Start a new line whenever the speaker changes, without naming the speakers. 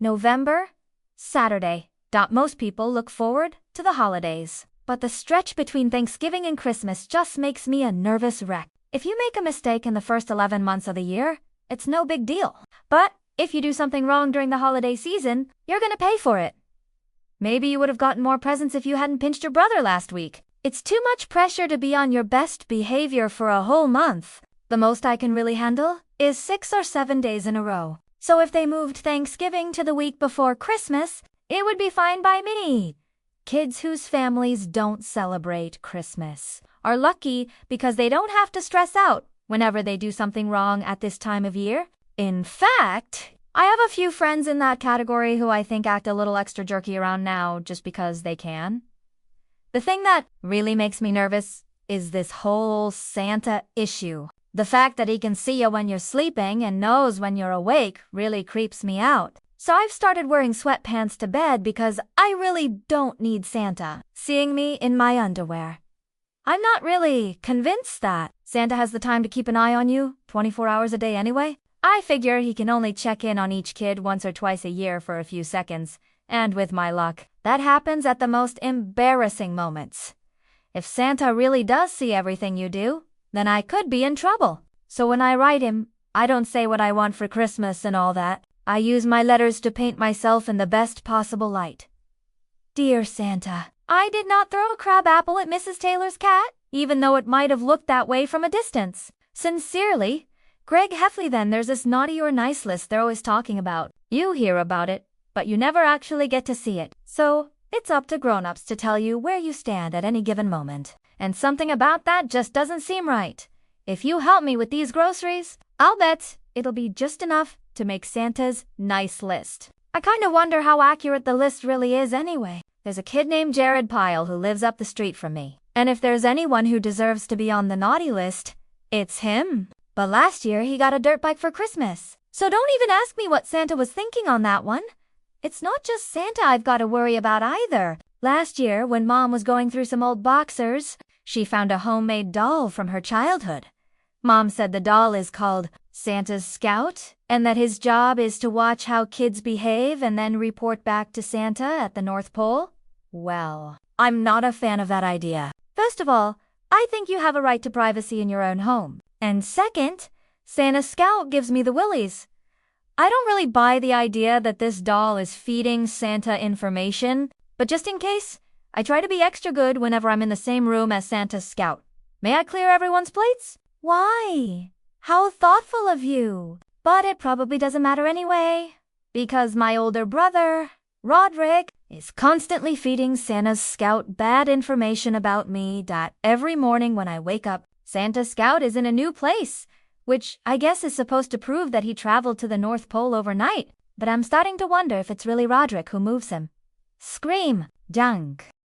November, Saturday. Most people look forward to the holidays. But the stretch between Thanksgiving and Christmas just makes me a nervous wreck. If you make a mistake in the first 11 months of the year, it's no big deal. But if you do something wrong during the holiday season, you're gonna pay for it. Maybe you would have gotten more presents if you hadn't pinched your brother last week. It's too much pressure to be on your best behavior for a whole month. The most I can really handle is 6 or 7 days in a row. So if they moved Thanksgiving to the week before Christmas, it would be fine by me. Kids whose families don't celebrate Christmas are lucky because they don't have to stress out whenever they do something wrong at this time of year. In fact, I have a few friends in that category who I think act a little extra jerky around now just because they can. The thing that really makes me nervous is this whole Santa issue. The fact that he can see you when you're sleeping and knows when you're awake really creeps me out. So I've started wearing sweatpants to bed because I really don't need Santa seeing me in my underwear. I'm not really convinced that Santa has the time to keep an eye on you 24 hours a day anyway. I figure he can only check in on each kid once or twice a year for a few seconds, and with my luck, that happens at the most embarrassing moments. If Santa really does see everything you do, then I could be in trouble. So when I write him, I don't say what I want for Christmas and all that. I use my letters to paint myself in the best possible light. Dear Santa, I did not throw a crab apple at Mrs. Taylor's cat, even though it might have looked that way from a distance. Sincerely, Greg Heffley. Then there's this naughty or nice list they're always talking about. You hear about it, but you never actually get to see it. So it's up to grown-ups to tell you where you stand at any given moment. And something about that just doesn't seem right. If you help me with these groceries, I'll bet it'll be just enough to make Santa's nice list. I kind of wonder how accurate the list really is anyway. There's a kid named Jared Pyle who lives up the street from me. And if there's anyone who deserves to be on the naughty list, it's him. But last year he got a dirt bike for Christmas. So don't even ask me what Santa was thinking on that one. It's not just Santa I've got to worry about either. Last year, when Mom was going through some old boxers, she found a homemade doll from her childhood. Mom said the doll is called Santa's Scout, and that his job is to watch how kids behave and then report back to Santa at the North Pole. Well, I'm not a fan of that idea. First of all, I think you have a right to privacy in your own home. And second, Santa's Scout gives me the willies. I don't really buy the idea that this doll is feeding Santa information, but just in case, I try to be extra good whenever I'm in the same room as Santa's Scout. May I clear everyone's plates? Why? How thoughtful of you. But it probably doesn't matter anyway, because my older brother, Roderick, is constantly feeding Santa's Scout bad information about me that every morning when I wake up, Santa's Scout is in a new place, which I guess is supposed to prove that he traveled to the North Pole overnight. But I'm starting to wonder if it's really Roderick who moves him. Scream, junk.